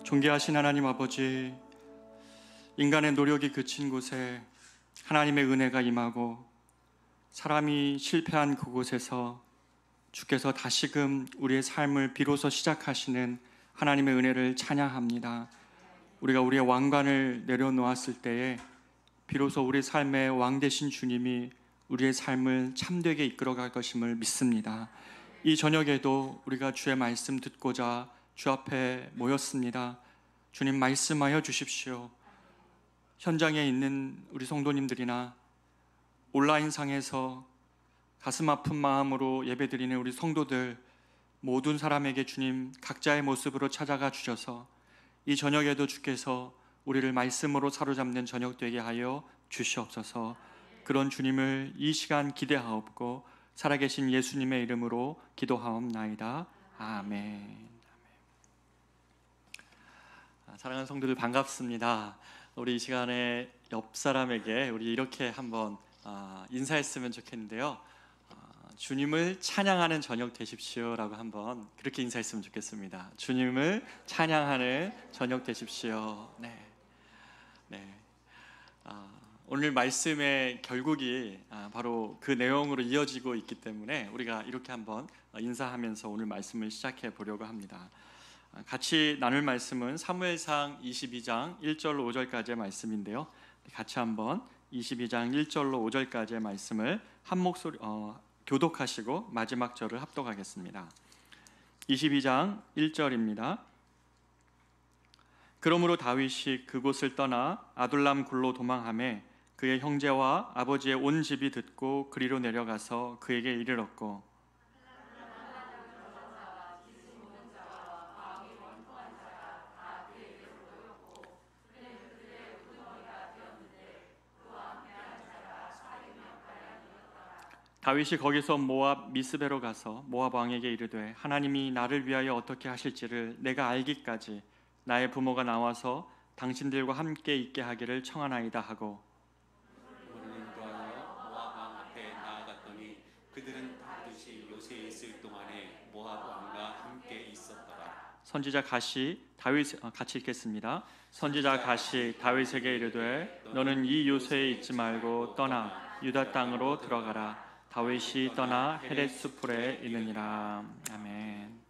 존귀하신 하나님 아버지, 인간의 노력이 그친 곳에 하나님의 은혜가 임하고 사람이 실패한 그곳에서 주께서 다시금 우리의 삶을 비로소 시작하시는 하나님의 은혜를 찬양합니다. 우리가 우리의 왕관을 내려놓았을 때에 비로소 우리 삶의 왕 되신 주님이 우리의 삶을 참되게 이끌어갈 것임을 믿습니다. 이 저녁에도 우리가 주의 말씀 듣고자 주 앞에 모였습니다. 주님, 말씀하여 주십시오. 현장에 있는 우리 성도님들이나 온라인상에서 가슴 아픈 마음으로 예배드리는 우리 성도들 모든 사람에게 주님 각자의 모습으로 찾아가 주셔서 이 저녁에도 주께서 우리를 말씀으로 사로잡는 저녁 되게 하여 주시옵소서. 그런 주님을 이 시간 기대하옵고 살아계신 예수님의 이름으로 기도하옵나이다. 아멘. 사랑하는 성도들 반갑습니다. 우리 이 시간에 옆 사람에게 우리 이렇게 한번 인사했으면 좋겠는데요. 주님을 찬양하는 저녁 되십시오 라고 한번 그렇게 인사했으면 좋겠습니다. 주님을 찬양하는 저녁 되십시오. 네. 오늘 말씀의 결국이 바로 그 내용으로 이어지고 있기 때문에 우리가 이렇게 한번 인사하면서 오늘 말씀을 시작해 보려고 합니다. 같이 나눌 말씀은 사무엘상 22장 1절로 5절까지의 말씀인데요. 같이 한번 22장 1절로 5절까지의 말씀을 한 목소리 교독하시고 마지막 절을 합독하겠습니다. 22장 1절입니다. 그러므로 다윗이 그곳을 떠나 아둘람 굴로 도망하매 그의 형제와 아버지의 온 집이 듣고 그리로 내려가서 그에게 이르렀고 다윗이 거기서 모압 미스베로 가서 모압 왕에게 이르되 하나님이 나를 위하여 어떻게 하실지를 내가 알기까지 나의 부모가 나와서 당신들과 함께 있게 하기를 청하나이다 하고 우리는 그하여 모압 왕 앞에 나아갔더니 그들은 반드시 요새에 있을 동안에 모압 왕과 함께 있었더라. 선지자 갓이 다윗 같이 읽겠습니다. 선지자 갓이 다윗에게 이르되 너는 이 요새에 있지 말고 떠나 유다 땅으로 들어가라. 다윗이 떠나 헤레스풀에 이르니라. 아멘.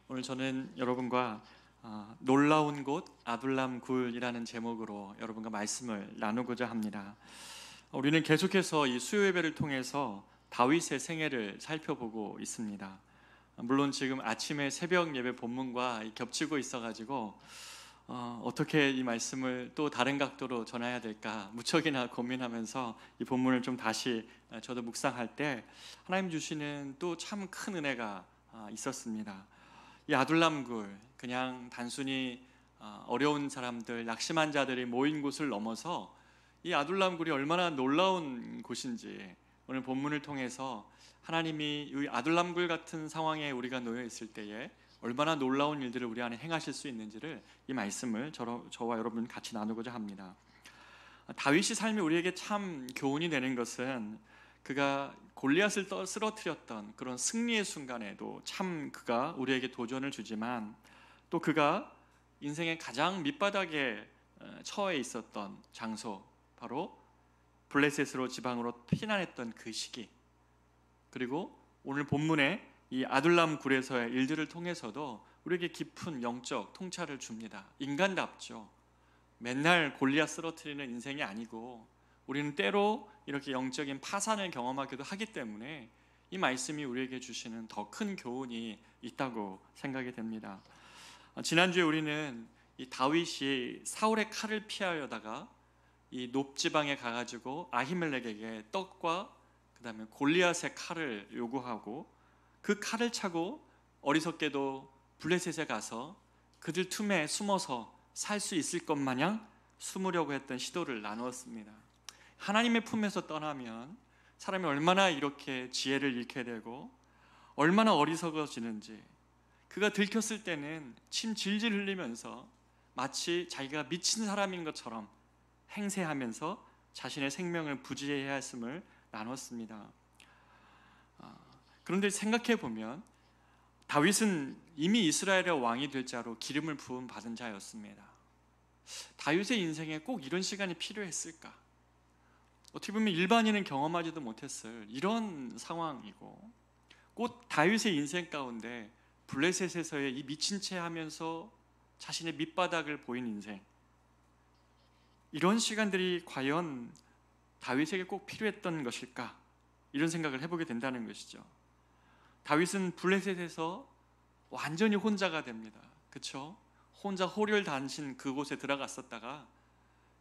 오늘 저는 여러분과 놀라운 곳 아둘람 굴이라는 제목으로 여러분과 말씀을 나누고자 합니다. 우리는 계속해서 이 수요 예배를 통해서 다윗의 생애를 살펴보고 있습니다. 물론 지금 아침에 새벽 예배 본문과 겹치고 있어가지고 어떻게 이 말씀을 또 다른 각도로 전해야 될까 무척이나 고민하면서 이 본문을 좀 다시 저도 묵상할 때 하나님 주시는 또 참 큰 은혜가 있었습니다. 이 아둘람굴, 그냥 단순히 어려운 사람들, 낙심한 자들이 모인 곳을 넘어서 이 아둘람굴이 얼마나 놀라운 곳인지 오늘 본문을 통해서 하나님이 이 아둘람굴 같은 상황에 우리가 놓여 있을 때에 얼마나 놀라운 일들을 우리 안에 행하실 수 있는지를 이 말씀을 저와 여러분 같이 나누고자 합니다. 다윗이 삶이 우리에게 참 교훈이 되는 것은 그가 골리앗을 쓰러뜨렸던 그런 승리의 순간에도 참 그가 우리에게 도전을 주지만 또 그가 인생의 가장 밑바닥에 처해 있었던 장소, 바로 블레셋으로 지방으로 피난했던 그 시기, 그리고 오늘 본문에 이 아둘람 굴에서의 일들을 통해서도 우리에게 깊은 영적 통찰을 줍니다. 인간답죠. 맨날 골리앗 쓰러뜨리는 인생이 아니고 우리는 때로 이렇게 영적인 파산을 경험하기도 하기 때문에 이 말씀이 우리에게 주시는 더 큰 교훈이 있다고 생각이 됩니다. 지난주에 우리는 이 다윗이 사울의 칼을 피하려다가 이 높지방에 가가지고 아히멜렉에게 떡과 그 다음에 골리앗의 칼을 요구하고 그 칼을 차고 어리석게도 블레셋에 가서 그들 틈에 숨어서 살 수 있을 것 마냥 숨으려고 했던 시도를 나누었습니다. 하나님의 품에서 떠나면 사람이 얼마나 이렇게 지혜를 잃게 되고 얼마나 어리석어지는지, 그가 들켰을 때는 침 질질 흘리면서 마치 자기가 미친 사람인 것처럼 행세하면서 자신의 생명을 부지해야 했음을 나눴습니다. 그런데 생각해 보면 다윗은 이미 이스라엘의 왕이 될 자로 기름을 부음 받은 자였습니다. 다윗의 인생에 꼭 이런 시간이 필요했을까? 어떻게 보면 일반인은 경험하지도 못했을 이런 상황이고, 꼭 다윗의 인생 가운데 블레셋에서의 이 미친 채 하면서 자신의 밑바닥을 보인 인생, 이런 시간들이 과연 다윗에게 꼭 필요했던 것일까? 이런 생각을 해보게 된다는 것이죠. 다윗은 블레셋에서 완전히 혼자가 됩니다. 그렇죠? 혼자 호련단신 그곳에 들어갔었다가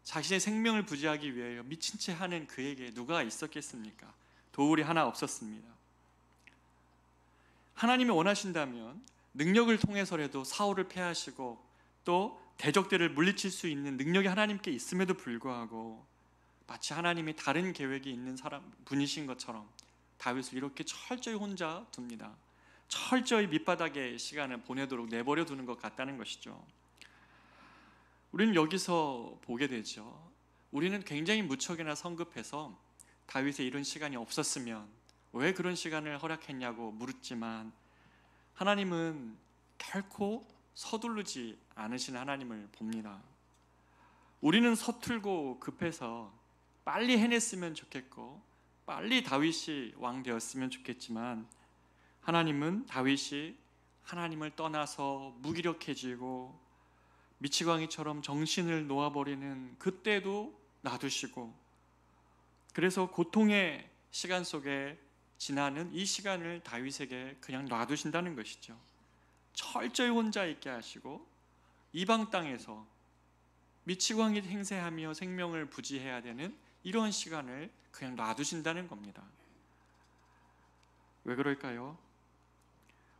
자신의 생명을 부지하기 위해 미친 채 하는 그에게 누가 있었겠습니까? 도울이 하나 없었습니다. 하나님이 원하신다면 능력을 통해서라도 사울을 패하시고 또 대적들을 물리칠 수 있는 능력이 하나님께 있음에도 불구하고 마치 하나님이 다른 계획이 있는 분이신 것처럼 다윗을 이렇게 철저히 혼자 둡니다. 철저히 밑바닥에 시간을 보내도록 내버려 두는 것 같다는 것이죠. 우리는 여기서 보게 되죠. 우리는 굉장히 무척이나 성급해서 다윗의 이런 시간이 없었으면 왜 그런 시간을 허락했냐고 물었지만, 하나님은 결코 서두르지 않으신 하나님을 봅니다. 우리는 서툴고 급해서 빨리 해냈으면 좋겠고 빨리 다윗이 왕 되었으면 좋겠지만, 하나님은 다윗이 하나님을 떠나서 무기력해지고 미치광이처럼 정신을 놓아버리는 그때도 놔두시고, 그래서 고통의 시간 속에 지나는 이 시간을 다윗에게 그냥 놔두신다는 것이죠. 철저히 혼자 있게 하시고 이방 땅에서 미치광이 행세하며 생명을 부지해야 되는 이런 시간을 그냥 놔두신다는 겁니다. 왜 그럴까요?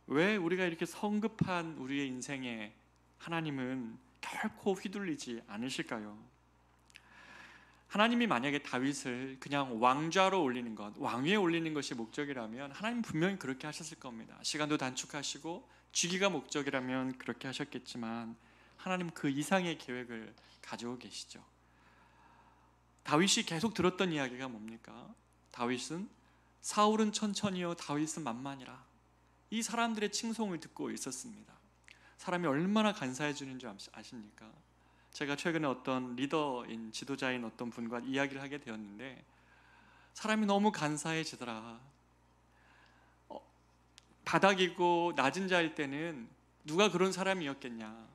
왜 우리가 이렇게 성급한 우리의 인생에 하나님은 결코 휘둘리지 않으실까요? 하나님이 만약에 다윗을 그냥 왕좌로 올리는 것, 왕위에 올리는 것이 목적이라면 하나님 분명히 그렇게 하셨을 겁니다. 시간도 단축하시고 주기가 목적이라면 그렇게 하셨겠지만, 하나님 그 이상의 계획을 가지고 계시죠. 다윗이 계속 들었던 이야기가 뭡니까? 다윗은 사울은 천천히요 다윗은 만만이라, 이 사람들의 칭송을 듣고 있었습니다. 사람이 얼마나 간사해 주는 줄 아십니까? 제가 최근에 어떤 리더인 지도자인 어떤 분과 이야기를 하게 되었는데, 사람이 너무 간사해지더라. 바닥이고 낮은 자일 때는 누가 그런 사람이었겠냐.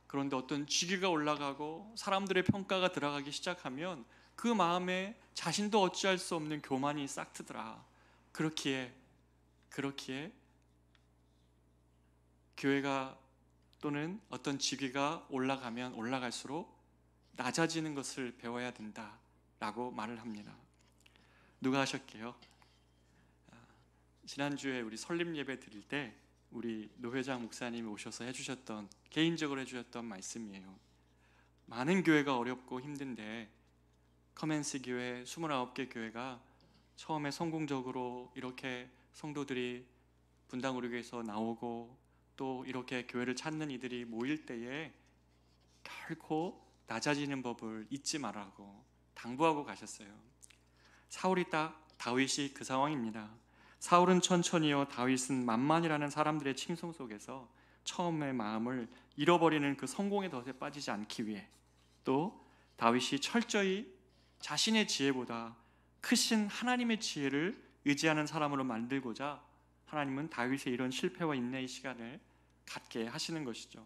그런데 어떤 직위가 올라가고 사람들의 평가가 들어가기 시작하면 그 마음에 자신도 어찌할 수 없는 교만이 싹 트더라. 그렇기에 교회가 또는 어떤 직위가 올라가면 올라갈수록 낮아지는 것을 배워야 된다라고 말을 합니다. 누가 하셨게요? 지난주에 우리 설립 예배 드릴 때 우리 노회장 목사님이 오셔서 해주셨던, 개인적으로 해주셨던 말씀이에요. 많은 교회가 어렵고 힘든데 커맨스 교회 29개 교회가 처음에 성공적으로 이렇게 성도들이 분당우리교에서 나오고 또 이렇게 교회를 찾는 이들이 모일 때에 결코 낮아지는 법을 잊지 말라고 당부하고 가셨어요. 사울이 딱 다윗이 그 상황입니다. 사울은 천천히요 다윗은 만만이라는 사람들의 칭송 속에서 처음의 마음을 잃어버리는 그 성공의 덫에 빠지지 않기 위해, 또 다윗이 철저히 자신의 지혜보다 크신 하나님의 지혜를 의지하는 사람으로 만들고자 하나님은 다윗의 이런 실패와 인내의 시간을 갖게 하시는 것이죠.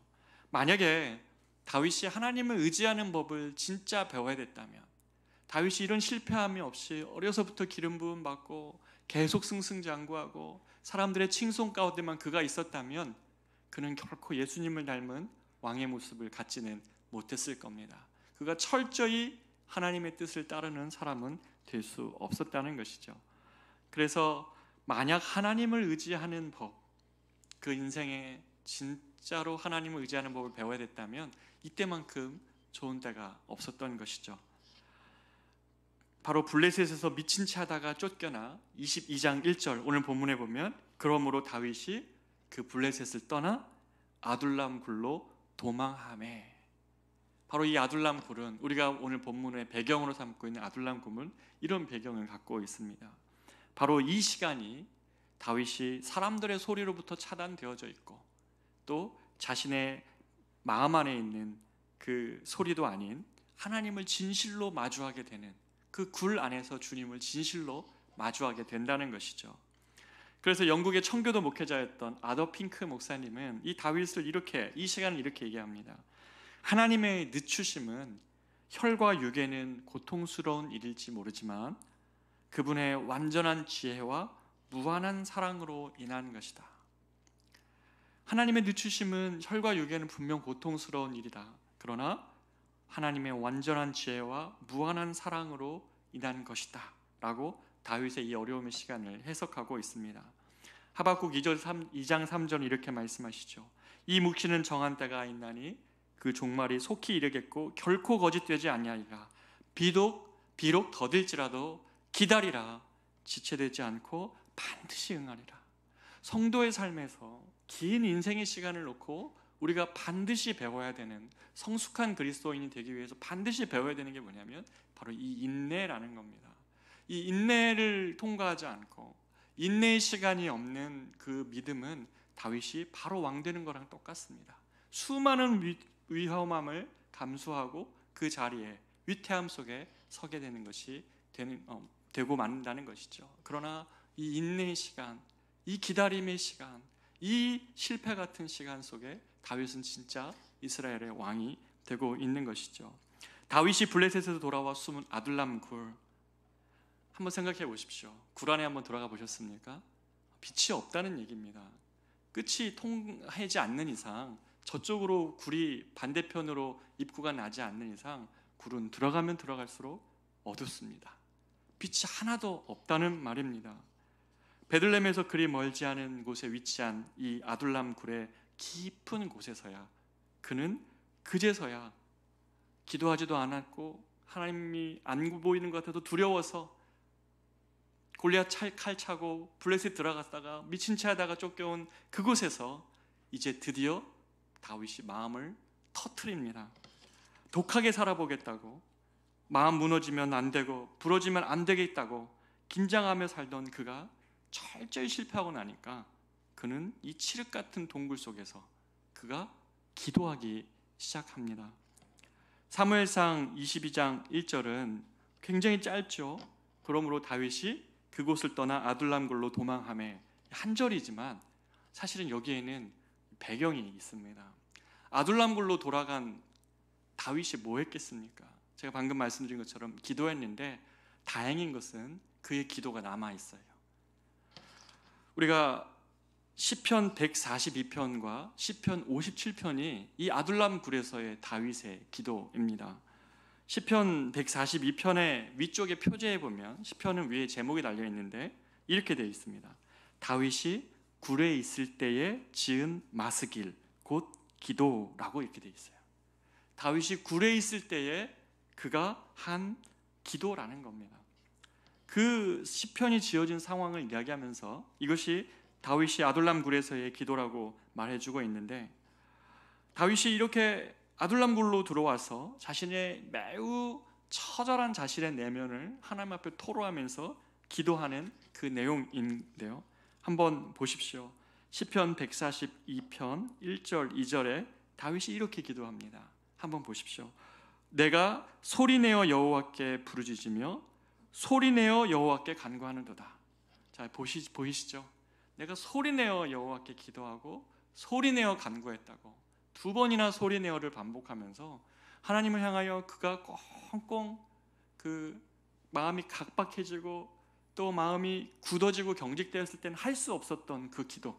만약에 다윗이 하나님을 의지하는 법을 진짜 배워야 됐다면, 다윗이 이런 실패함이 없이 어려서부터 기름 부음 받고 계속 승승장구하고 사람들의 칭송 가운데만 그가 있었다면 그는 결코 예수님을 닮은 왕의 모습을 갖지는 못했을 겁니다. 그가 철저히 하나님의 뜻을 따르는 사람은 될 수 없었다는 것이죠. 그래서 만약 하나님을 의지하는 법, 그 인생에 진짜로 하나님을 의지하는 법을 배워야 됐다면 이때만큼 좋은 때가 없었던 것이죠. 바로 블레셋에서 미친 채 하다가 쫓겨나 22장 1절 오늘 본문에 보면, 그러므로 다윗이 그 블레셋을 떠나 아둘람 굴로 도망하매. 바로 이 아둘람 굴은 우리가 오늘 본문의 배경으로 삼고 있는 아둘람 굴은 이런 배경을 갖고 있습니다. 바로 이 시간이 다윗이 사람들의 소리로부터 차단되어져 있고 또 자신의 마음 안에 있는 그 소리도 아닌 하나님을 진실로 마주하게 되는 그 굴 안에서 주님을 진실로 마주하게 된다는 것이죠. 그래서 영국의 청교도 목회자였던 아더 핑크 목사님은 이 다윗을 이렇게, 이 시간을 이렇게 얘기합니다. 하나님의 늦추심은 혈과 육에는 고통스러운 일일지 모르지만 그분의 완전한 지혜와 무한한 사랑으로 인한 것이다. 하나님의 늦추심은 혈과 육에는 분명 고통스러운 일이다. 그러나 하나님의 완전한 지혜와 무한한 사랑으로 인한 것이다 라고 다윗의 이 어려움의 시간을 해석하고 있습니다. 하박국 2장 3절 이렇게 말씀하시죠. 이 묵시는 정한 때가 있나니 그 종말이 속히 이르겠고 결코 거짓되지 아니하리라. 비록 더딜지라도 기다리라. 지체되지 않고 반드시 응하리라. 성도의 삶에서 긴 인생의 시간을 놓고 우리가 반드시 배워야 되는, 성숙한 그리스도인이 되기 위해서 반드시 배워야 되는 게 뭐냐면 바로 이 인내라는 겁니다. 이 인내를 통과하지 않고 인내의 시간이 없는 그 믿음은 다윗이 바로 왕 되는 거랑 똑같습니다. 수많은 위험함을 감수하고 그 자리에 위태함 속에 서게 되는 것이 되고 만다는 것이죠. 그러나 이 인내의 시간, 이 기다림의 시간, 이 실패 같은 시간 속에 다윗은 진짜 이스라엘의 왕이 되고 있는 것이죠. 다윗이 블레셋에서 돌아와 숨은 아둘람 굴, 한번 생각해 보십시오. 굴 안에 한번 들어가 보셨습니까? 빛이 없다는 얘기입니다. 끝이 통하지 않는 이상, 저쪽으로 굴이 반대편으로 입구가 나지 않는 이상 굴은 들어가면 들어갈수록 어둡습니다. 빛이 하나도 없다는 말입니다. 베들레헴에서 그리 멀지 않은 곳에 위치한 이 아둘람 굴의 깊은 곳에서야, 그는 그제서야 기도하지도 않았고 하나님이 안 보이는 것 같아도 두려워서 골리앗 칼 차고 블레셋 들어갔다가 미친 채 하다가 쫓겨온 그곳에서 이제 드디어 다윗이 마음을 터트립니다. 독하게 살아보겠다고, 마음 무너지면 안 되고 부러지면 안 되겠다고 긴장하며 살던 그가 철저히 실패하고 나니까 그는 이 칠흑 같은 동굴 속에서 그가 기도하기 시작합니다. 사무엘상 22장 1절은 굉장히 짧죠. 그러므로 다윗이 그곳을 떠나 아둘람굴로 도망하매, 한 절이지만 사실은 여기에는 배경이 있습니다. 아둘람굴로 돌아간 다윗이 뭐 했겠습니까? 제가 방금 말씀드린 것처럼 기도했는데 다행인 것은 그의 기도가 남아있어요. 우리가 시편 142편과 시편 57편이 이 아둘람 굴에서의 다윗의 기도입니다. 시편 142편의 위쪽에 표제에 보면 시편은 위에 제목이 달려있는데 이렇게 되어 있습니다. 다윗이 굴에 있을 때에 지은 마스길 곧 기도라고 이렇게 되어 있어요. 다윗이 굴에 있을 때에 그가 한 기도라는 겁니다. 그 시편이 지어진 상황을 이야기하면서 이것이 다윗이 아둘람 굴에서의 기도라고 말해주고 있는데, 다윗이 이렇게 아둘람 굴로 들어와서 자신의 매우 처절한 자신의 내면을 하나님 앞에 토로하면서 기도하는 그 내용인데요. 한번 보십시오. 시편 142편 1절 2절에 다윗이 이렇게 기도합니다. 한번 보십시오. 내가 소리내어 여호와께 부르짖으며 소리내어 여호와께 간구하는도다. 자, 보이시죠? 내가 소리내어 여호와께 기도하고 소리내어 간구했다고 두 번이나 소리내어를 반복하면서 하나님을 향하여 그가 꽁꽁 그 마음이 각박해지고 또 마음이 굳어지고 경직되었을 때는 할 수 없었던 그 기도,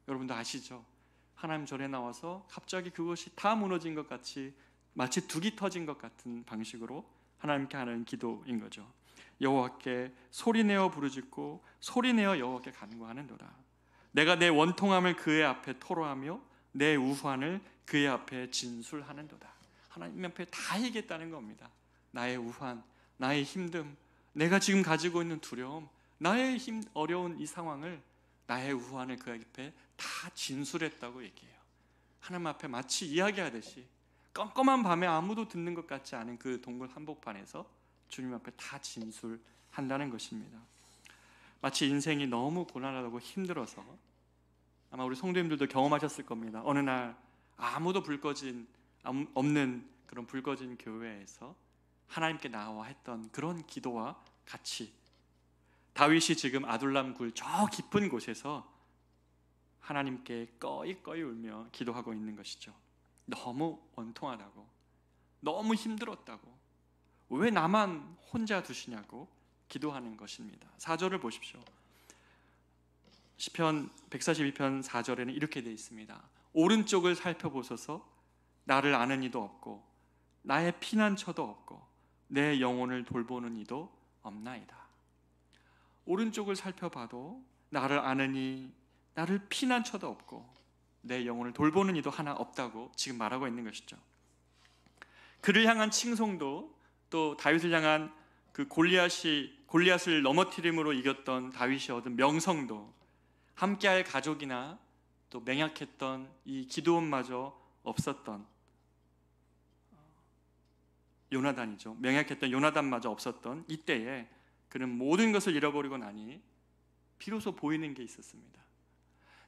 여러분도 아시죠? 하나님 전에 나와서 갑자기 그것이 다 무너진 것 같이 마치 둑이 터진 것 같은 방식으로 하나님께 하는 기도인 거죠. 여호와께 소리내어 부르짖고 소리내어 여호와께 간구하는도다. 내가 내 원통함을 그의 앞에 토로하며 내 우환을 그의 앞에 진술하는도다. 하나님 앞에 다 얘기했다는 겁니다. 나의 우환, 나의 힘듦, 내가 지금 가지고 있는 두려움, 나의 어려운 이 상황을, 나의 우환을 그 앞에 다 진술했다고 얘기해요. 하나님 앞에 마치 이야기하듯이 껌껌한 밤에 아무도 듣는 것 같지 않은 그 동굴 한복판에서 주님 앞에 다 진술한다는 것입니다. 마치 인생이 너무 고난하고 힘들어서, 아마 우리 성도님들도 경험하셨을 겁니다. 어느 날 아무도 없는 그런 불 꺼진 교회에서 하나님께 나와 했던 그런 기도와 같이 다윗이 지금 아둘람 굴 저 깊은 곳에서 하나님께 꺼이꺼이 울며 기도하고 있는 것이죠. 너무 원통하다고, 너무 힘들었다고, 왜 나만 혼자 두시냐고 기도하는 것입니다. 4절을 보십시오. 시편 142편 4절에는 이렇게 되어 있습니다. 오른쪽을 살펴보소서. 나를 아는 이도 없고 나의 피난처도 없고 내 영혼을 돌보는 이도 없나이다. 오른쪽을 살펴봐도 나를 아는 이, 나를 피난처도 없고 내 영혼을 돌보는 이도 하나 없다고 지금 말하고 있는 것이죠. 그를 향한 칭송도, 또 다윗을 향한 그 골리앗을 넘어뜨림으로 이겼던 다윗이 얻은 명성도, 함께할 가족이나 또 맹약했던 이 기드온마저 없었던 요나단이죠. 맹약했던 요나단마저 없었던 이때에 그는 모든 것을 잃어버리고 나니 비로소 보이는 게 있었습니다.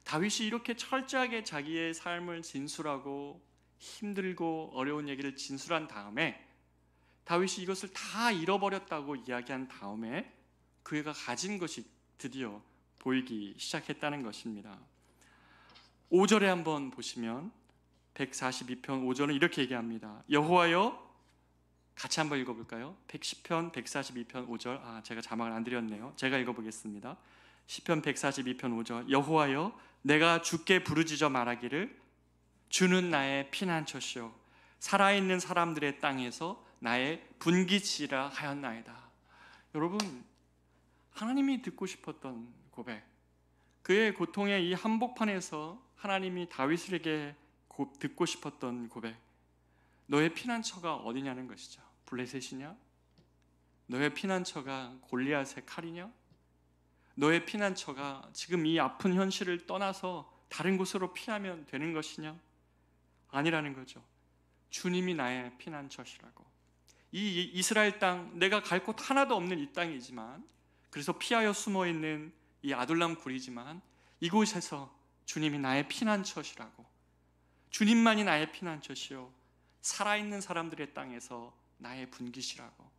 다윗이 이렇게 철저하게 자기의 삶을 진술하고 힘들고 어려운 얘기를 진술한 다음에, 다윗이 이것을 다 잃어버렸다고 이야기한 다음에 그가 가진 것이 드디어 보이기 시작했다는 것입니다. 5절에 한번 보시면 142편 5절은 이렇게 얘기합니다. 여호와여, 같이 한번 읽어볼까요? 110편 142편 5절. 제가 자막을 안 드렸네요. 제가 읽어보겠습니다. 시편 142편 5절. 여호와여, 내가 주께 부르짖어 말하기를 주는 나의 피난처시오 살아있는 사람들의 땅에서 나의 분기치라 하였나이다. 여러분, 하나님이 듣고 싶었던 고백, 그의 고통의 이 한복판에서 하나님이 다윗에게 듣고 싶었던 고백, 너의 피난처가 어디냐는 것이죠. 블레셋이냐? 너의 피난처가 골리앗의 칼이냐? 너의 피난처가 지금 이 아픈 현실을 떠나서 다른 곳으로 피하면 되는 것이냐? 아니라는 거죠. 주님이 나의 피난처시라고. 이 이스라엘 땅, 내가 갈 곳 하나도 없는 이 땅이지만, 그래서 피하여 숨어있는 이 아둘람 굴이지만 이곳에서 주님이 나의 피난처시라고, 주님만이 나의 피난처시요 살아있는 사람들의 땅에서 나의 분기시라고,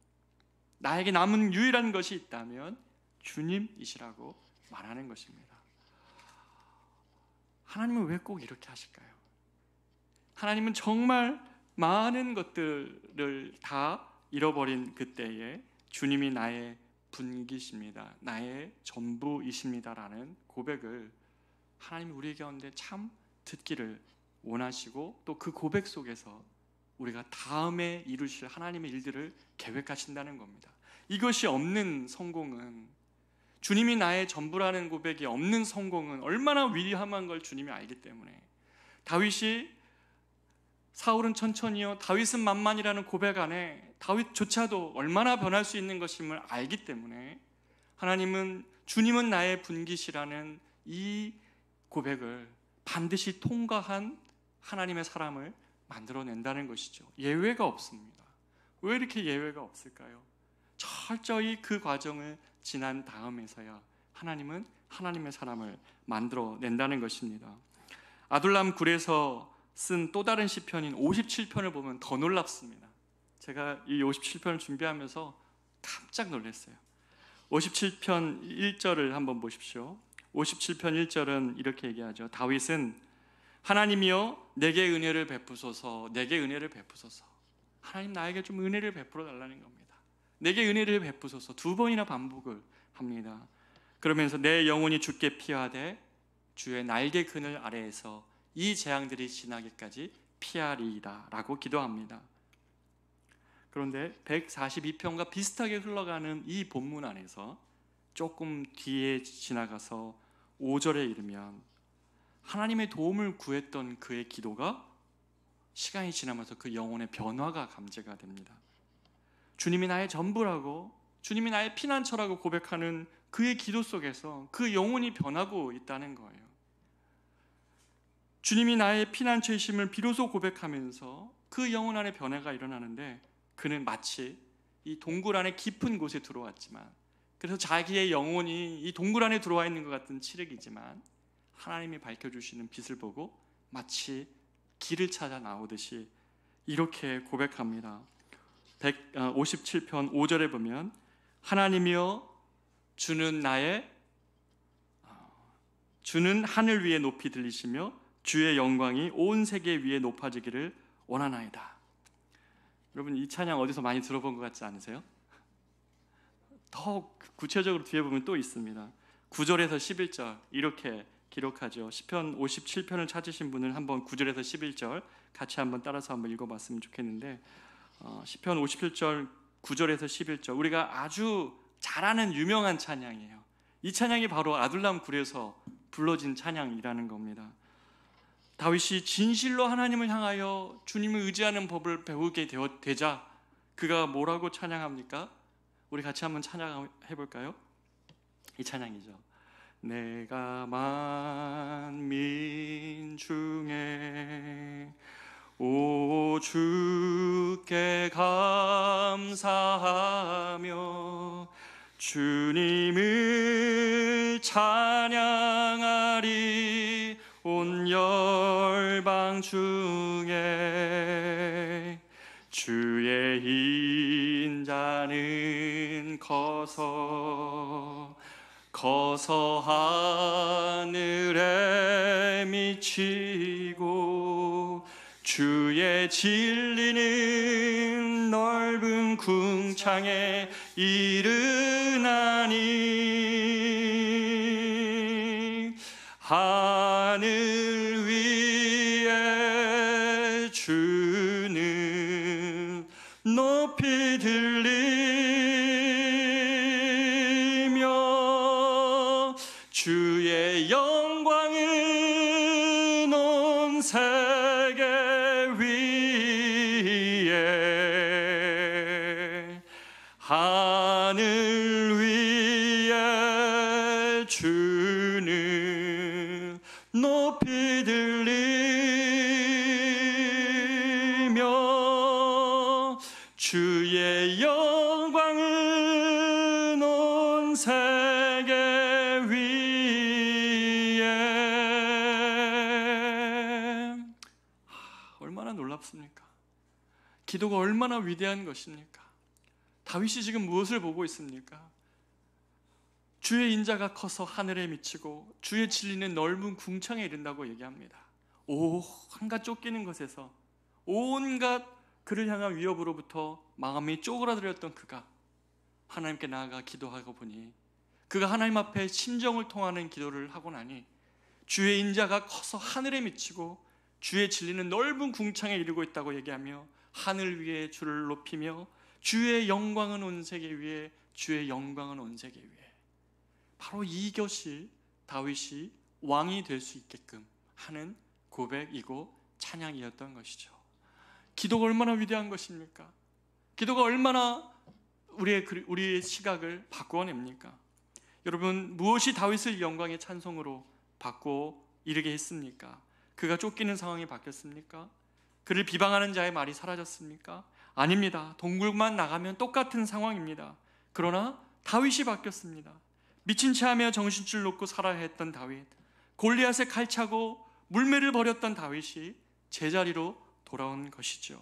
나에게 남은 유일한 것이 있다면 주님이시라고 말하는 것입니다. 하나님은 왜 꼭 이렇게 하실까요? 하나님은 정말 많은 것들을 다 잃어버린 그때에 주님이 나의 분기십니다, 나의 전부이십니다라는 고백을 하나님이 우리 가운데 참 듣기를 원하시고, 또 그 고백 속에서 우리가 다음에 이루실 하나님의 일들을 계획하신다는 겁니다. 이것이 없는 성공은, 주님이 나의 전부라는 고백이 없는 성공은 얼마나 위험한 걸 주님이 알기 때문에, 다윗이 사울은 천천히요, 다윗은 만만이라는 고백 안에 다윗조차도 얼마나 변할 수 있는 것임을 알기 때문에 하나님은 주님은 나의 분기시라는 이 고백을 반드시 통과한 하나님의 사람을 만들어낸다는 것이죠. 예외가 없습니다. 왜 이렇게 예외가 없을까요? 철저히 그 과정을 지난 다음에서야 하나님은 하나님의 사람을 만들어낸다는 것입니다. 아둘람 굴에서 쓴 또 다른 시편인 57편을 보면 더 놀랍습니다. 제가 이 57편을 준비하면서 깜짝 놀랐어요. 57편 1절을 한번 보십시오. 57편 1절은 이렇게 얘기하죠. 다윗은 하나님이여 내게 은혜를 베푸소서, 내게 은혜를 베푸소서. 하나님 나에게 좀 은혜를 베풀어 달라는 겁니다. 내게 은혜를 베푸소서 두 번이나 반복을 합니다. 그러면서 내 영혼이 주께 피하되 주의 날개 그늘 아래에서 이 재앙들이 지나기까지 피하리이다 라고 기도합니다. 그런데 142편과 비슷하게 흘러가는 이 본문 안에서 조금 뒤에 지나가서 5절에 이르면 하나님의 도움을 구했던 그의 기도가 시간이 지나면서 그 영혼의 변화가 감지가 됩니다. 주님이 나의 전부라고, 주님이 나의 피난처라고 고백하는 그의 기도 속에서 그 영혼이 변하고 있다는 거예요. 주님이 나의 피난처이심을 비로소 고백하면서 그 영혼 안에 변화가 일어나는데, 그는 마치 이 동굴 안에 깊은 곳에 들어왔지만 그래서 자기의 영혼이 이 동굴 안에 들어와 있는 것 같은 칠흑이지만 하나님이 밝혀주시는 빛을 보고 마치 길을 찾아 나오듯이 이렇게 고백합니다. 157편 5절에 보면 하나님이여 주는 하늘 위에 높이 들리시며 주의 영광이 온 세계 위에 높아지기를 원하나이다. 여러분 이 찬양 어디서 많이 들어본 것 같지 않으세요? 더 구체적으로 뒤에 보면 또 있습니다. 9절에서 11절 이렇게 기록하죠. 시편 57편을 찾으신 분은 한번 9절에서 11절 같이 한번 따라서 한번 읽어봤으면 좋겠는데 시편 57절 9절에서 11절 우리가 아주 잘 아는 유명한 찬양이에요. 이 찬양이 바로 아둘람 굴에서 불러진 찬양이라는 겁니다. 다윗이 진실로 하나님을 향하여 주님을 의지하는 법을 배우게 되자 그가 뭐라고 찬양합니까? 우리 같이 한번 찬양해 볼까요? 이 찬양이죠. 내가 만민 중에 오 주께 감사하며 주님을 찬양하리 온 열방 중에 주의 인자는 커서 하늘에 미치고 주의 진리는 넓은 궁창에 이르나니 하늘 위에 주는 높이 들리며 주의 영광은 온 세계 위에 하늘 위에 주는 높이 들리며 주의 영광은 온 세계 위에 얼마나 놀랍습니까? 기도가 얼마나 위대한 것입니까? 다윗이 지금 무엇을 보고 있습니까? 주의 인자가 커서 하늘에 미치고 주의 진리는 넓은 궁창에 이른다고 얘기합니다. 온갖 쫓기는 것에서 온갖 그를 향한 위협으로부터 마음이 쪼그라들었던 그가 하나님께 나아가 기도하고 보니 그가 하나님 앞에 심정을 통하는 기도를 하고 나니 주의 인자가 커서 하늘에 미치고 주의 진리는 넓은 궁창에 이르고 있다고 얘기하며 하늘 위에 주를 높이며 주의 영광은 온 세계 위에 주의 영광은 온 세계 위에 바로 이것이 다윗이 왕이 될 수 있게끔 하는 고백이고 찬양이었던 것이죠. 기도가 얼마나 위대한 것입니까? 기도가 얼마나 우리의 시각을 바꾸어냅니까? 여러분 무엇이 다윗을 영광의 찬송으로 바꾸어 이르게 했습니까? 그가 쫓기는 상황이 바뀌었습니까? 그를 비방하는 자의 말이 사라졌습니까? 아닙니다. 동굴만 나가면 똑같은 상황입니다. 그러나 다윗이 바뀌었습니다. 미친 채 하며 정신줄 놓고 살아야 했던 다윗, 골리앗에 칼차고 물매를 벌였던 다윗이 제자리로 돌아온 것이죠.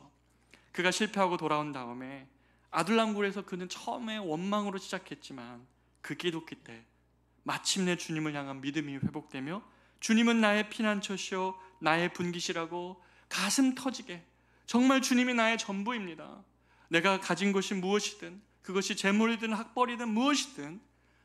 그가 실패하고 돌아온 다음에 아둘람굴에서 그는 처음에 원망으로 시작했지만 그 기도기 때 마침내 주님을 향한 믿음이 회복되며 주님은 나의 피난처시오 나의 분깃이라고 가슴 터지게 정말 주님이 나의 전부입니다. 내가 가진 것이 무엇이든 그것이 재물이든 학벌이든 무엇이든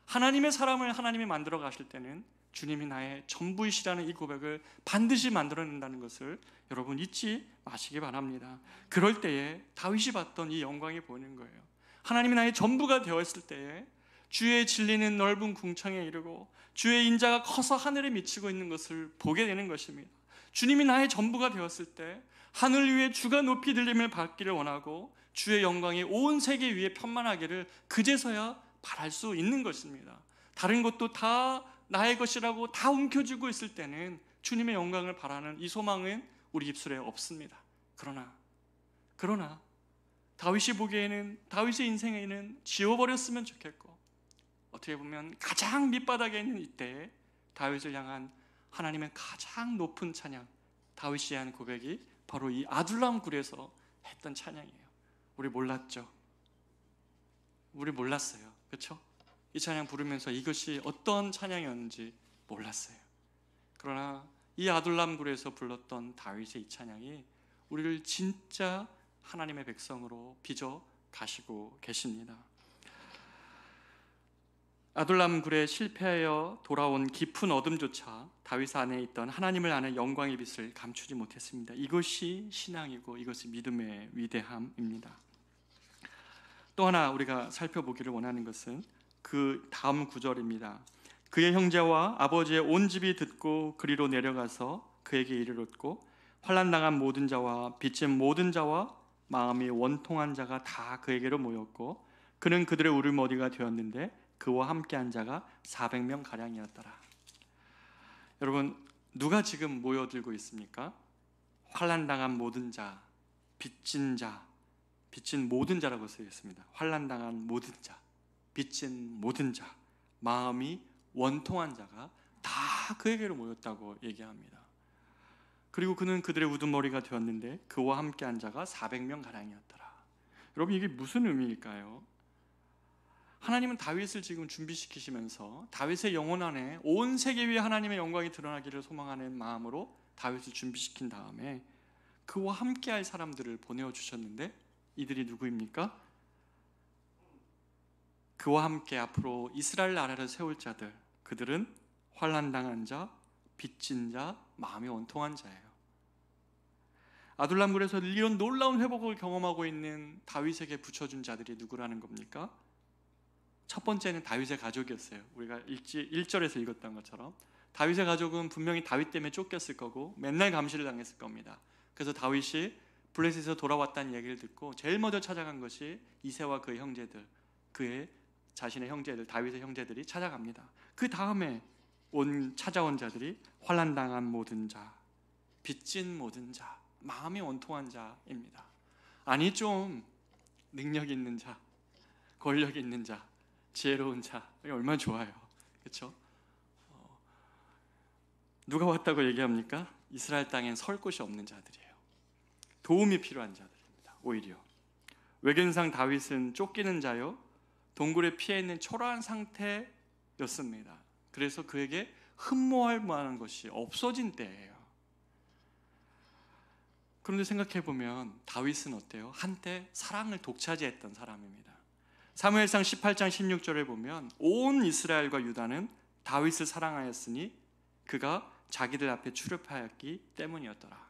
하나님의 사람을 하나님이 만들어 가실 때는 주님이 나의 전부이시라는 이 고백을 반드시 만들어낸다는 것을 여러분 잊지 마시기 바랍니다. 그럴 때에 다윗이 봤던 이 영광이 보이는 거예요. 하나님이 나의 전부가 되었을 때에 주의 진리는 넓은 궁창에 이르고 주의 인자가 커서 하늘에 미치고 있는 것을 보게 되는 것입니다. 주님이 나의 전부가 되었을 때 하늘 위에 주가 높이 들림을 받기를 원하고 주의 영광이 온 세계 위에 편만하기를 그제서야 바랄 수 있는 것입니다. 다른 것도 다 나의 것이라고 다 움켜쥐고 있을 때는 주님의 영광을 바라는 이 소망은 우리 입술에 없습니다. 그러나 다윗이 보기에는 다윗의 인생에는 지워버렸으면 좋겠고 어떻게 보면 가장 밑바닥에 있는 이때 다윗을 향한 하나님의 가장 높은 찬양, 다윗이 한 고백이 바로 이 아둘람 굴에서 했던 찬양이에요. 우리 몰랐죠? 우리 몰랐어요. 그렇죠? 이 찬양 부르면서 이것이 어떤 찬양이었는지 몰랐어요. 그러나 이 아둘람 굴에서 불렀던 다윗의 이 찬양이 우리를 진짜 하나님의 백성으로 빚어 가시고 계십니다. 아둘람 굴에 실패하여 돌아온 깊은 어둠조차 다윗 안에 있던 하나님을 아는 영광의 빛을 감추지 못했습니다. 이것이 신앙이고 이것이 믿음의 위대함입니다. 또 하나 우리가 살펴보기를 원하는 것은 그 다음 구절입니다. 그의 형제와 아버지의 온 집이 듣고 그리로 내려가서 그에게 이르렀고 환난당한 모든 자와 빚진 모든 자와 마음이 원통한 자가 다 그에게로 모였고 그는 그들의 울음어디가 되었는데 그와 함께한 자가 400명 가량이었더라. 여러분, 누가 지금 모여들고 있습니까? 환난당한 모든 자, 빚진 모든 자라고 쓰여 있습니다. 환난당한 모든 자, 빚진 모든 자, 마음이 원통한 자가 다 그에게로 모였다고 얘기합니다. 그리고 그는 그들의 우두머리가 되었는데 그와 함께한 자가 400명 가량이었더라. 여러분, 이게 무슨 의미일까요? 하나님은 다윗을 지금 준비시키시면서 다윗의 영혼 안에 온 세계 위에 하나님의 영광이 드러나기를 소망하는 마음으로 다윗을 준비시킨 다음에 그와 함께할 사람들을 보내주셨는데 이들이 누구입니까? 그와 함께 앞으로 이스라엘 나라를 세울 자들, 그들은 환난당한 자, 빚진 자, 마음이 원통한 자예요. 아둘람 굴에서 이런 놀라운 회복을 경험하고 있는 다윗에게 붙여준 자들이 누구라는 겁니까? 첫 번째는 다윗의 가족이었어요. 우리가 1절에서 읽었던 것처럼 다윗의 가족은 분명히 다윗 때문에 쫓겼을 거고 맨날 감시를 당했을 겁니다. 그래서 다윗이 블레셋에서 돌아왔다는 얘기를 듣고 제일 먼저 찾아간 것이 이새와 그의 형제들, 그의 자신의 형제들, 다윗의 형제들이 찾아갑니다. 그 다음에 찾아온 자들이 환난당한 모든 자, 빚진 모든 자, 마음이 원통한 자입니다. 아니, 좀 능력 있는 자, 권력 있는 자, 지혜로운 자, 이게 얼마나 좋아요. 그렇죠? 누가 왔다고 얘기합니까? 이스라엘 땅엔 설 곳이 없는 자들이에요. 도움이 필요한 자들입니다. 오히려 외견상 다윗은 쫓기는 자요, 동굴에 피해 있는 초라한 상태였습니다. 그래서 그에게 흠모할 만한 것이 없어진 때예요. 그런데 생각해보면 다윗은 어때요? 한때 사랑을 독차지했던 사람입니다. 사무엘상 18장 16절에 보면 온 이스라엘과 유다는 다윗을 사랑하였으니 그가 자기들 앞에 출애굽하였기 때문이었더라.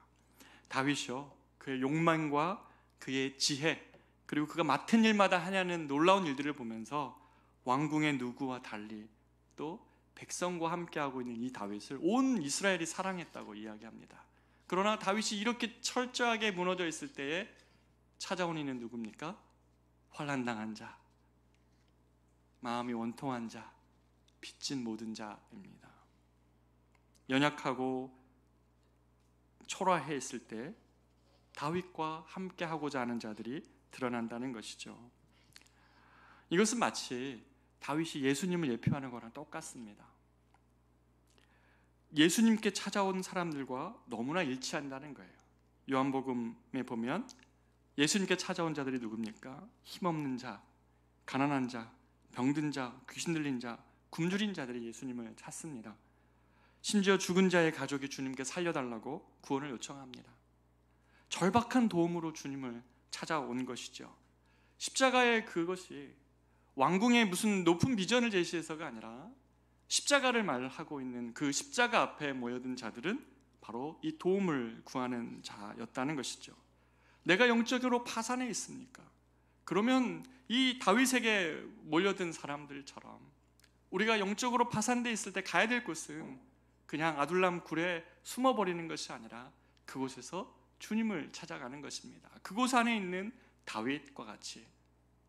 다윗이요, 그의 욕망과 그의 지혜, 그리고 그가 맡은 일마다 하냐는 놀라운 일들을 보면서 왕궁의 누구와 달리 또 백성과 함께하고 있는 이 다윗을 온 이스라엘이 사랑했다고 이야기합니다. 그러나 다윗이 이렇게 철저하게 무너져 있을 때에 찾아온 이는 누굽니까? 환난당한 자, 마음이 원통한 자, 빚진 모든 자입니다. 연약하고 초라해 있을 때 다윗과 함께하고자 하는 자들이 드러난다는 것이죠. 이것은 마치 다윗이 예수님을 예표하는 거랑 똑같습니다. 예수님께 찾아온 사람들과 너무나 일치한다는 거예요. 요한복음에 보면 예수님께 찾아온 자들이 누굽니까? 힘없는 자, 가난한 자, 병든 자, 귀신 들린 자, 굶주린 자들이 예수님을 찾습니다. 심지어 죽은 자의 가족이 주님께 살려달라고 구원을 요청합니다. 절박한 도움으로 주님을 찾아온 것이죠. 십자가의 그것이 왕궁의 무슨 높은 비전을 제시해서가 아니라 십자가를 말하고 있는 그 십자가 앞에 모여든 자들은 바로 이 도움을 구하는 자였다는 것이죠. 내가 영적으로 파산해 있습니까? 그러면 이 다윗에게 몰려든 사람들처럼 우리가 영적으로 파산돼 있을 때 가야 될 곳은 그냥 아둘람 굴에 숨어버리는 것이 아니라 그곳에서 주님을 찾아가는 것입니다. 그곳 안에 있는 다윗과 같이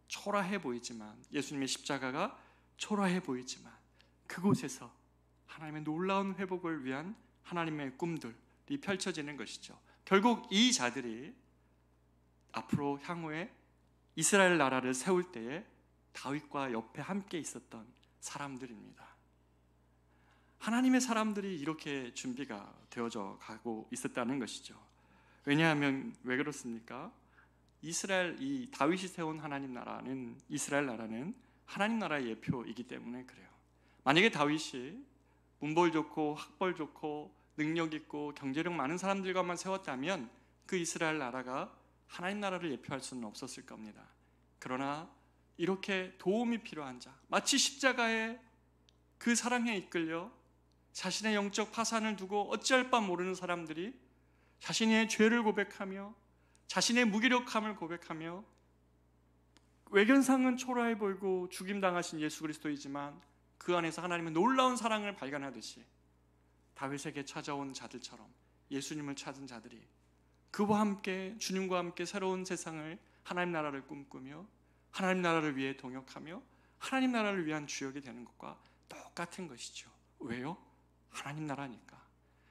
초라해 보이지만, 예수님의 십자가가 초라해 보이지만 그곳에서 하나님의 놀라운 회복을 위한 하나님의 꿈들이 펼쳐지는 것이죠. 결국 이 자들이 앞으로 향후에 이스라엘 나라를 세울 때에 다윗과 옆에 함께 있었던 사람들입니다. 하나님의 사람들이 이렇게 준비가 되어져 가고 있었다는 것이죠. 왜냐하면 왜 그렇습니까? 이스라엘, 이 다윗이 세운 하나님 나라는, 이스라엘 나라는 하나님 나라의 예표이기 때문에 그래요. 만약에 다윗이 문벌 좋고 학벌 좋고 능력 있고 경제력 많은 사람들과만 세웠다면 그 이스라엘 나라가 하나님 나라를 예표할 수는 없었을 겁니다. 그러나 이렇게 도움이 필요한 자, 마치 십자가의 그 사랑에 이끌려 자신의 영적 파산을 두고 어찌할 바 모르는 사람들이 자신의 죄를 고백하며 자신의 무기력함을 고백하며 외견상은 초라해 보이고 죽임당하신 예수 그리스도이지만 그 안에서 하나님의 놀라운 사랑을 발견하듯이 다윗에게 찾아온 자들처럼 예수님을 찾은 자들이 그와 함께, 주님과 함께 새로운 세상을, 하나님 나라를 꿈꾸며 하나님 나라를 위해 동역하며 하나님 나라를 위한 주역이 되는 것과 똑같은 것이죠. 왜요? 하나님 나라니까.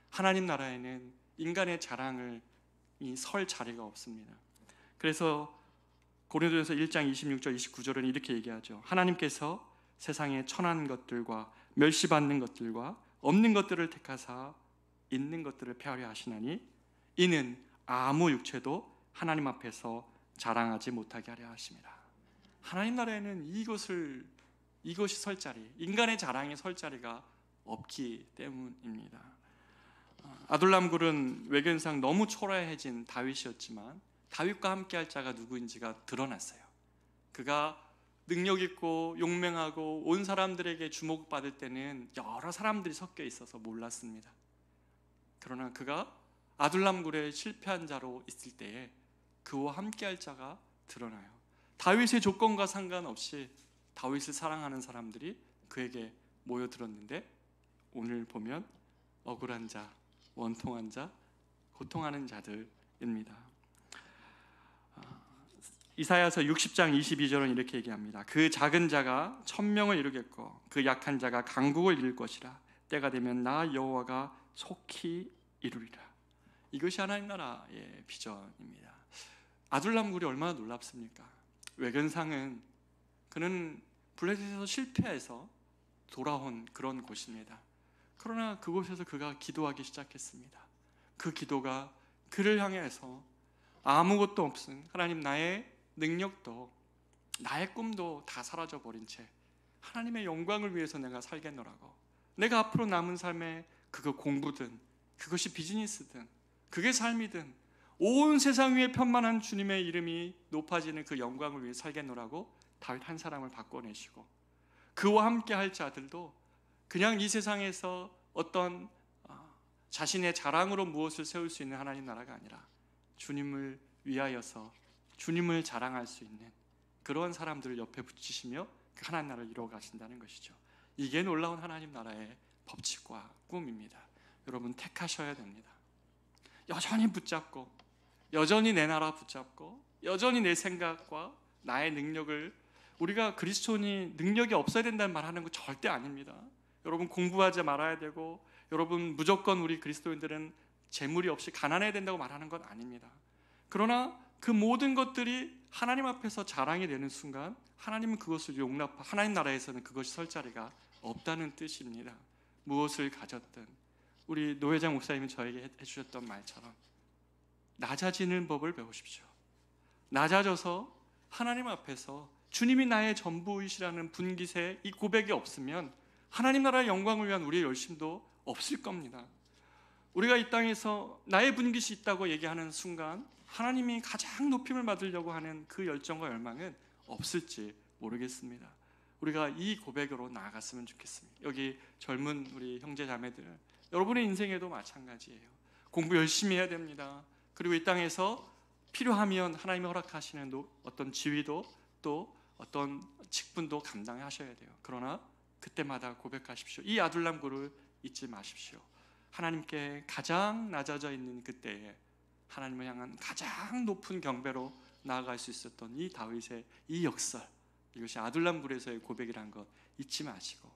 하나님 나라에는 인간의 자랑을 설 자리가 없습니다. 그래서 고린도전서 1장 26절 29절은 이렇게 얘기하죠. 하나님께서 세상에 천한 것들과 멸시받는 것들과 없는 것들을 택하사 있는 것들을 폐하려 하시나니 이는 아무 육체도 하나님 앞에서 자랑하지 못하게 하려 하심이라. 하나님 나라에는 이것이 설 자리, 인간의 자랑이 설 자리가 없기 때문입니다. 아둘람 굴은 외견상 너무 초라해진 다윗이었지만 다윗과 함께할 자가 누구인지가 드러났어요. 그가 능력 있고 용맹하고 온 사람들에게 주목받을 때는 여러 사람들이 섞여 있어서 몰랐습니다. 그러나 그가 아둘람 굴에 실패한 자로 있을 때에 그와 함께할 자가 드러나요. 다윗의 조건과 상관없이 다윗을 사랑하는 사람들이 그에게 모여들었는데 오늘 보면 억울한 자, 원통한 자, 고통하는 자들입니다. 이사야서 60장 22절은 이렇게 얘기합니다. 그 작은 자가 1000명을 이루겠고 그 약한 자가 강국을 이룰 것이라. 때가 되면 나 여호와가 속히 이루리라. 이것이 하나님 나라의 비전입니다. 아둘람 굴이 얼마나 놀랍습니까? 외견상은 그는 블레셋에서 실패해서 돌아온 그런 곳입니다. 그러나 그곳에서 그가 기도하기 시작했습니다. 그 기도가 그를 향해서 아무것도 없은 하나님, 나의 능력도 나의 꿈도 다 사라져버린 채 하나님의 영광을 위해서 내가 살겠노라고, 내가 앞으로 남은 삶에 그거 공부든 그것이 비즈니스든 그게 삶이든 온 세상 위에 편만한 주님의 이름이 높아지는 그 영광을 위해 살겠노라고 다윗 한 사람을 바꿔내시고 그와 함께 할 자들도 그냥 이 세상에서 어떤 자신의 자랑으로 무엇을 세울 수 있는 하나님 나라가 아니라 주님을 위하여서 주님을 자랑할 수 있는 그런 사람들을 옆에 붙이시며 그 하나님 나라를 이루어 가신다는 것이죠. 이게 놀라운 하나님 나라의 법칙과 꿈입니다. 여러분 택하셔야 됩니다. 여전히 붙잡고 여전히 내 나라 붙잡고 여전히 내 생각과 나의 능력을, 우리가 그리스도인이 능력이 없어야 된다는 말 하는 거 절대 아닙니다. 여러분 공부하지 말아야 되고 여러분 무조건 우리 그리스도인들은 재물이 없이 가난해야 된다고 말하는 건 아닙니다. 그러나 그 모든 것들이 하나님 앞에서 자랑이 되는 순간 하나님은 그것을 하나님 나라에서는 그것이 설 자리가 없다는 뜻입니다. 무엇을 가졌든 우리 노회장 목사님이 저에게 해주셨던 말처럼 낮아지는 법을 배우십시오. 낮아져서 하나님 앞에서 주님이 나의 전부이시라는 분깃에 이 고백이 없으면 하나님 나라의 영광을 위한 우리의 열심도 없을 겁니다. 우리가 이 땅에서 나의 분깃이 있다고 얘기하는 순간 하나님이 가장 높임을 받으려고 하는 그 열정과 열망은 없을지 모르겠습니다. 우리가 이 고백으로 나아갔으면 좋겠습니다. 여기 젊은 우리 형제 자매들, 여러분의 인생에도 마찬가지예요. 공부 열심히 해야 됩니다. 그리고 이 땅에서 필요하면 하나님이 허락하시는 어떤 지위도 또 어떤 직분도 감당하셔야 돼요. 그러나 그때마다 고백하십시오. 이 아둘람 굴을 잊지 마십시오. 하나님께 가장 낮아져 있는 그때에 하나님을 향한 가장 높은 경배로 나아갈 수 있었던 이 다윗의 이 역설, 이것이 아둘람 굴에서의 고백이라는 것 잊지 마시고,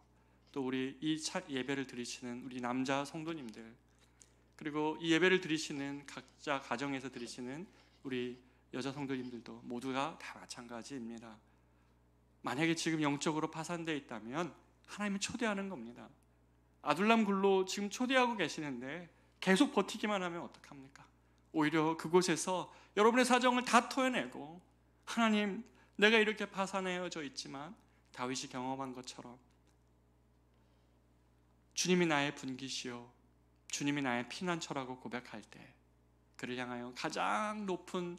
또 우리 이 예배를 드리시는 우리 남자 성도님들, 그리고 이 예배를 드리시는 각자 가정에서 드리시는 우리 여자 성도님들도 모두가 다 마찬가지입니다. 만약에 지금 영적으로 파산되어 있다면 하나님은 초대하는 겁니다. 아둘람 굴로 지금 초대하고 계시는데 계속 버티기만 하면 어떡합니까? 오히려 그곳에서 여러분의 사정을 다 토해내고, 하나님, 내가 이렇게 파산해져 있지만 다윗이 경험한 것처럼 주님이 나의 분기시요 주님이 나의 피난처라고 고백할 때 그를 향하여 가장 높은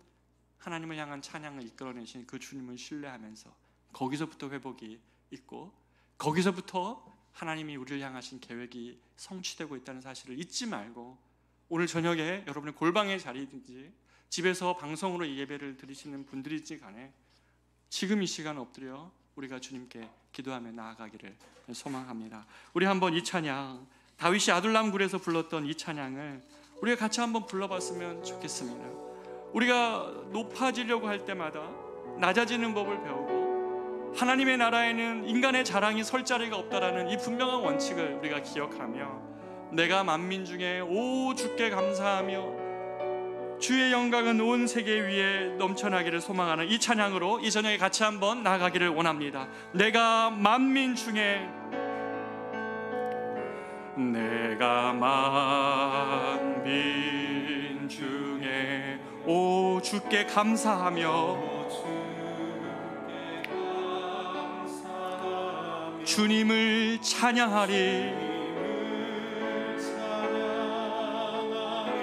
하나님을 향한 찬양을 이끌어내신 그 주님을 신뢰하면서 거기서부터 회복이 있고, 거기서부터 하나님이 우리를 향하신 계획이 성취되고 있다는 사실을 잊지 말고, 오늘 저녁에 여러분의 골방의 자리든지 집에서 방송으로 이 예배를 드리시는 분들이지 간에 지금 이 시간 엎드려 우리가 주님께 기도하며 나아가기를 소망합니다. 우리 한번 이 찬양, 다윗이 아둘람 굴에서 불렀던 이 찬양을 우리가 같이 한번 불러봤으면 좋겠습니다. 우리가 높아지려고 할 때마다 낮아지는 법을 배우고, 하나님의 나라에는 인간의 자랑이 설 자리가 없다라는 이 분명한 원칙을 우리가 기억하며, 내가 만민 중에 오 주께 감사하며 주의 영광은 온 세계 위에 넘쳐나기를 소망하는 이 찬양으로 이 저녁에 같이 한번 나아가기를 원합니다. 내가 만민 중에, 내가 만민 중에 오 주께 감사하며 주님을 찬양하리.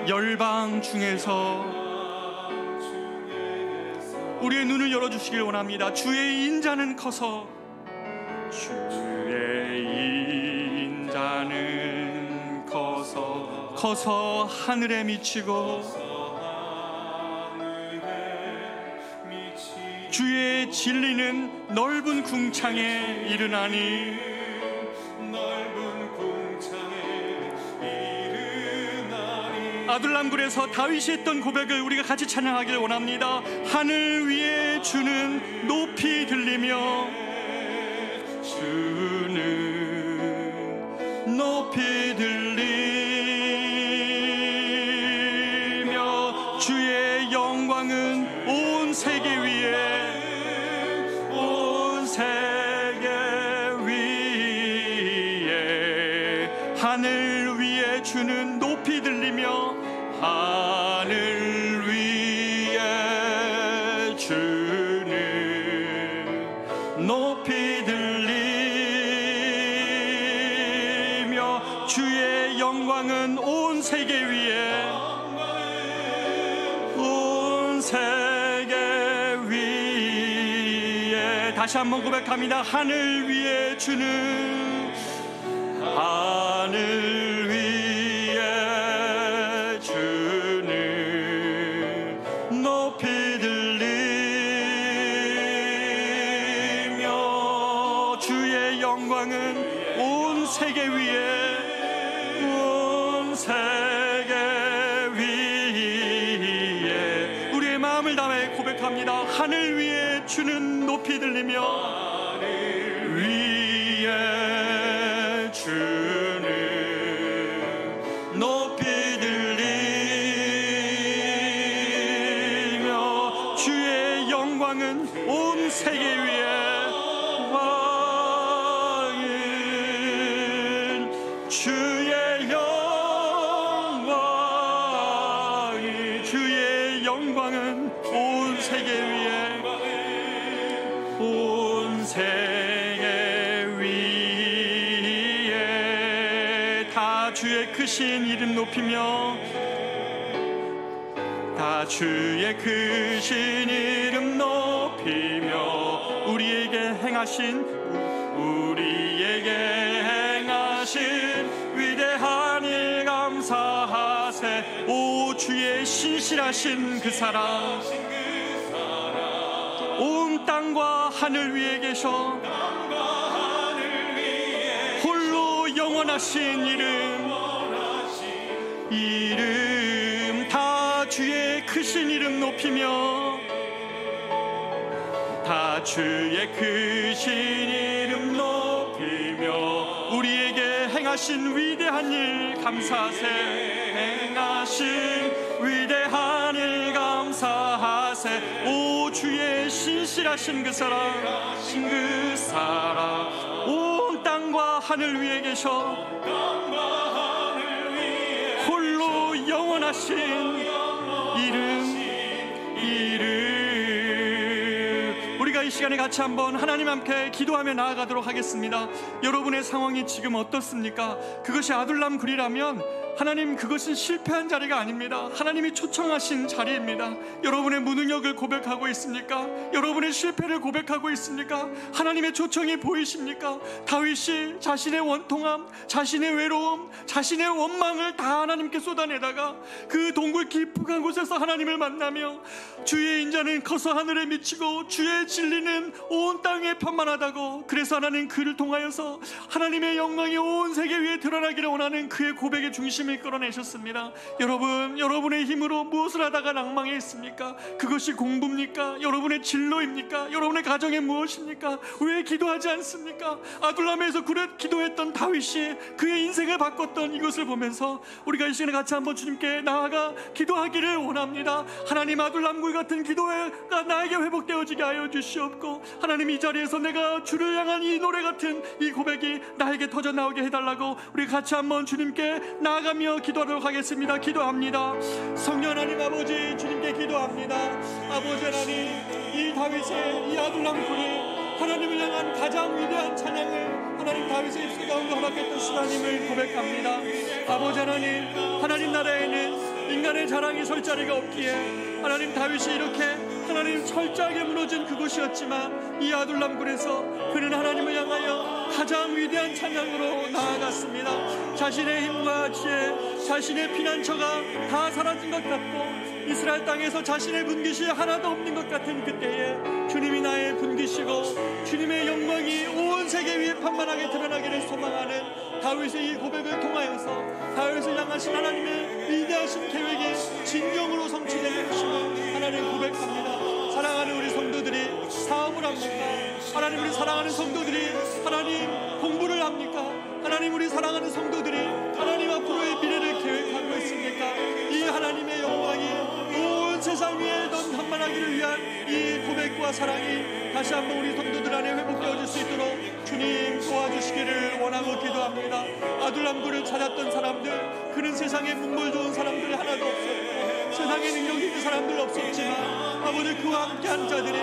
열방 중에서 우리의 눈을 열어주시길 원합니다. 주의 인자는 커서, 주의 인자는 커서 하늘에 미치고, 주의 진리는 넓은 궁창에 이르나니. 아둘람굴에서 다윗이 했던 고백을 우리가 같이 찬양하기를 원합니다. 하늘 위에 주는 높이 들리며, 주는 높이 들리며, 주의 영광은 온 세계 위에, 온 세계 위에, 하늘 위에 주는 높이 들리며, 하늘 위에 주는 높이 들리며, 주의 영광은 온 세계 위에, 온 세계 위에. 다시 한번 고백합니다. 하늘 위에 주는, 하늘 위에 높이 들리며, 주의 영광은 온 세계 위에, 온 세계 위에. 우리의 마음을 다해 고백합니다. 하늘 위에 주는 높이 들리며, 하늘 위에 주는 높이 온 세계 위에, 왕인 주의 영광이, 주의 영광은 온 세계 위에, 온 세계 위에. 다 주의 크신 이름 높이며, 다 주의 크신 이름 높이며, 우리에게 행하신 위대한 일 감사하세. 오 주의 신실하신 그 사랑, 온 땅과 하늘 위에 계셔 홀로 영원하신 이름, 다 주의 크신 이름 높이며, 다 주의 크신 이름 높이며, 우리에게 행하신 위대한 일 감사하세. 행하신 위대한 일 감사하세. 오 주의 신실하신 그 사랑, 온 땅과 하늘 위에 계셔 홀로 영원하신 이름 우리가 이 시간에 같이 한번 하나님 함께 기도하며 나아가도록 하겠습니다. 여러분의 상황이 지금 어떻습니까? 그것이 아둘람 굴이라면 하나님, 그것은 실패한 자리가 아닙니다. 하나님이 초청하신 자리입니다. 여러분의 무능력을 고백하고 있습니까? 여러분의 실패를 고백하고 있습니까? 하나님의 초청이 보이십니까? 다윗이 자신의 원통함, 자신의 외로움, 자신의 원망을 다 하나님께 쏟아내다가 그 동굴 깊은 곳에서 하나님을 만나며 주의 인자는 커서 하늘에 미치고 주의 진리는 온 땅에 편만하다고, 그래서 하나님 그를 통하여서 하나님의 영광이 온 세계 위에 드러나기를 원하는 그의 고백의 중심을 끌어내셨습니다. 여러분, 여러분의 힘으로 무엇을 하다가 낭망해 있습니까? 그것이 공부입니까? 여러분의 진로입니까? 여러분의 가정에 무엇입니까? 왜 기도하지 않습니까? 아둘람에서 기도했던 다윗이 그의 인생을 바꿨던 이것을 보면서 우리가 이 시간에 같이 한번 주님께 나아가 기도하기를 원합니다. 하나님, 아둘람굴 같은 기도가 나에게 회복되어지게 하여 주시옵고, 하나님 이 자리에서 내가 주를 향한 이 노래 같은 이 고백이 나에게 터져 나오게 해달라고 우리 같이 한번 주님께 나아가며 기도하도록 하겠습니다. 기도합니다. 성령 하나님 아버지, 주님께 기도합니다. 아버지 하나님, 이 다윗의 이 아둘람굴이 하나님을 향한 가장 위대한 찬양을 하나님 다윗의 입술 가운데 허락했던 하나님을 고백합니다. 아버지 하나님, 하나님 나라에는 인간의 자랑이 설 자리가 없기에 하나님 다윗이 이렇게 하나님 철저하게 무너진 그곳이었지만 이 아둘람굴에서 그는 하나님을 향하여 가장 위대한 찬양으로 나아갔습니다. 자신의 힘과 지혜, 자신의 피난처가 다 사라진 것 같고 이스라엘 땅에서 자신의 분깃이 하나도 없는 것 같은 그때에 주님이 나의 분깃이고 주님의 영광이 온 세계 위에 판만하게 드러나기를 소망하는 다윗의 이 고백을 통하여서 다윗을 향하신 하나님의 위대하신 계획이 진정으로 성취되는 것임을 하나님 고백합니다. 사랑하는 우리 성도들이 사업을 합니까? 하나님, 우리 사랑하는 성도들이 하나님 공부를 합니까? 하나님, 우리 사랑하는 성도들이 하나님 앞으로의 미래를 계획하고 있습니까? 이 하나님의 영광이 온 세상 위에 넌 한만하기를 위한 이 고백과 사랑이 다시 한번 우리 성도들 안에 회복되어질 수 있도록 주님 도와주시기를 원하고 기도합니다. 아둘람굴을 찾았던 사람들, 그는 세상에 문벌 좋은 사람들 하나도 없었고 세상에 능력 있는 사람들 없었지만 아버지, 그와 함께한 자들이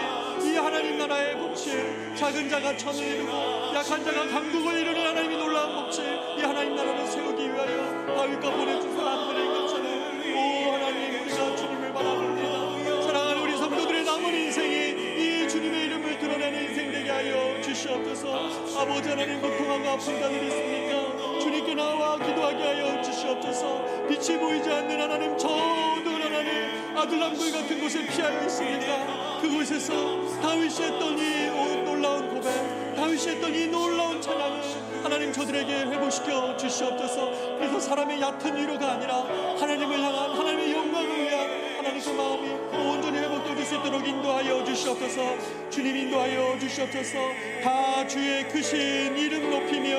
이 하나님 나라의 법칙, 작은 자가 천을 이루고 약한 자가 강국을 이루는 하나님의 놀라운 법칙, 이 하나님 나라를 세우기 위하여 다윗과 보내준 사람들인 것처럼 오 하나님, 우리가 주님을 바라봅니다. 사랑하는 우리 성도들의 남은 인생이 이 주님의 이름을 드러내는 인생 되게 하여 주시옵소서. 아버지 하나님, 고통하고 아픈 자들이 있습니까? 주님께 나와 기도하게 하여 주시옵소서. 빛이 보이지 않는 하나님, 저도 하나님 아둘람굴 같은 곳에 피하여 있으니까 그곳에서 다윗이 했던 이 놀라운 고백, 다윗이 했던 이 놀라운 찬양을 하나님 저들에게 회복시켜 주시옵소서. 그래서 사람의 얕은 위로가 아니라 하나님을 향한 하나님의 영광을 위한 하나님 그 마음이 온전히 회복될 수 있도록 인도하여 주시옵소서. 주님 인도하여 주시옵소서. 다 주의 크신 이름 높이며,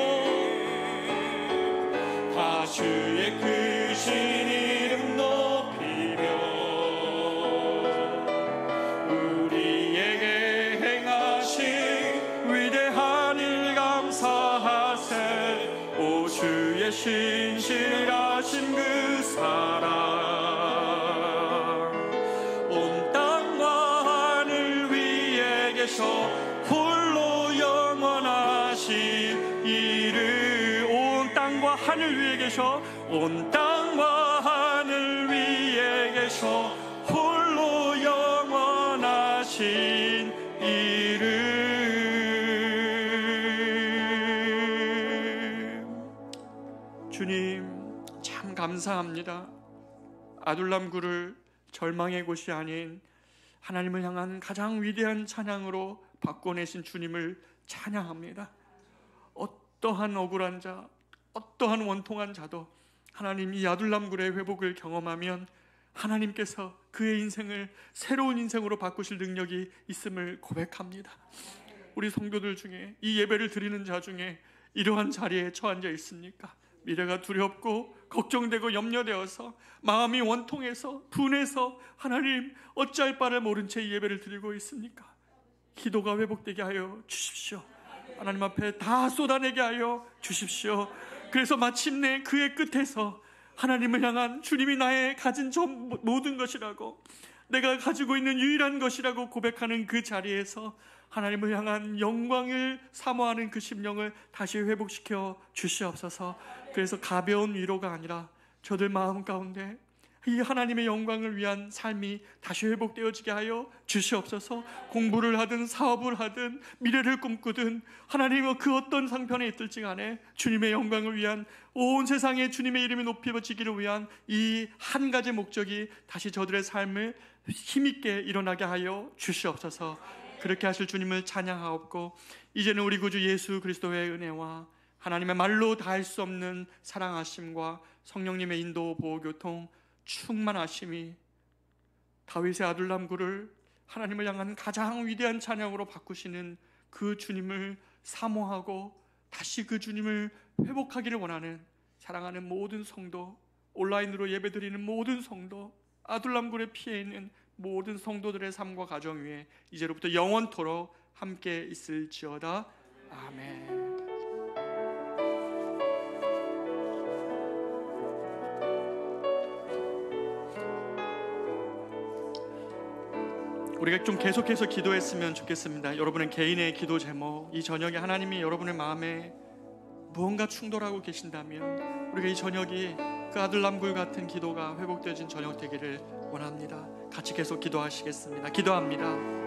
다 주의 크신 이름 높이며 우리에게 행하신 위대한 일 감사하세. 오 주의 신실하신 그 사랑, 온 땅과 하늘 위에 계셔 홀로 영원하신 이름. 온 땅과 하늘 위에 계셔, 온 땅과 하늘 위에 계셔 홀로 영원하신 이름. 주님, 참 감사합니다. 아둘람굴을 절망의 곳이 아닌 하나님을 향한 가장 위대한 찬양으로 바꿔내신 주님을 찬양합니다. 어떠한 억울한 자, 어떠한 원통한 자도 하나님 이 아둘람굴의 회복을 경험하면 하나님께서 그의 인생을 새로운 인생으로 바꾸실 능력이 있음을 고백합니다. 우리 성도들 중에, 이 예배를 드리는 자 중에 이러한 자리에 처한 자 있습니까? 미래가 두렵고 걱정되고 염려되어서 마음이 원통해서 분해서 하나님 어찌할 바를 모른 채 이 예배를 드리고 있습니까? 기도가 회복되게 하여 주십시오. 하나님 앞에 다 쏟아내게 하여 주십시오. 그래서 마침내 그의 끝에서 하나님을 향한 주님이 나의 가진 전 모든 것이라고, 내가 가지고 있는 유일한 것이라고 고백하는 그 자리에서 하나님을 향한 영광을 사모하는 그 심령을 다시 회복시켜 주시옵소서. 그래서 가벼운 위로가 아니라 저들 마음 가운데 이 하나님의 영광을 위한 삶이 다시 회복되어지게 하여 주시옵소서. 공부를 하든 사업을 하든 미래를 꿈꾸든 하나님은 그 어떤 상편에 있을지 간에 주님의 영광을 위한, 온 세상에 주님의 이름이 높여지기를 위한 이 한 가지 목적이 다시 저들의 삶을 힘있게 일어나게 하여 주시옵소서. 그렇게 하실 주님을 찬양하옵고, 이제는 우리 구주 예수 그리스도의 은혜와 하나님의 말로 다할 수 없는 사랑하심과 성령님의 인도 보호 교통 충만하심이 다윗의 아둘람굴을 하나님을 향한 가장 위대한 찬양으로 바꾸시는 그 주님을 사모하고 다시 그 주님을 회복하기를 원하는 사랑하는 모든 성도, 온라인으로 예배드리는 모든 성도, 아둘람굴에 피해 있는 모든 성도들의 삶과 가정 위에 이제로부터 영원토록 함께 있을지어다. 아멘. 우리가 좀 계속해서 기도했으면 좋겠습니다. 여러분의 개인의 기도 제목, 이 저녁에 하나님이 여러분의 마음에 무언가 충돌하고 계신다면 우리가 이 저녁이 그 아둘람굴 같은 기도가 회복되어진 저녁 되기를 원합니다. 같이 계속 기도하시겠습니다. 기도합니다.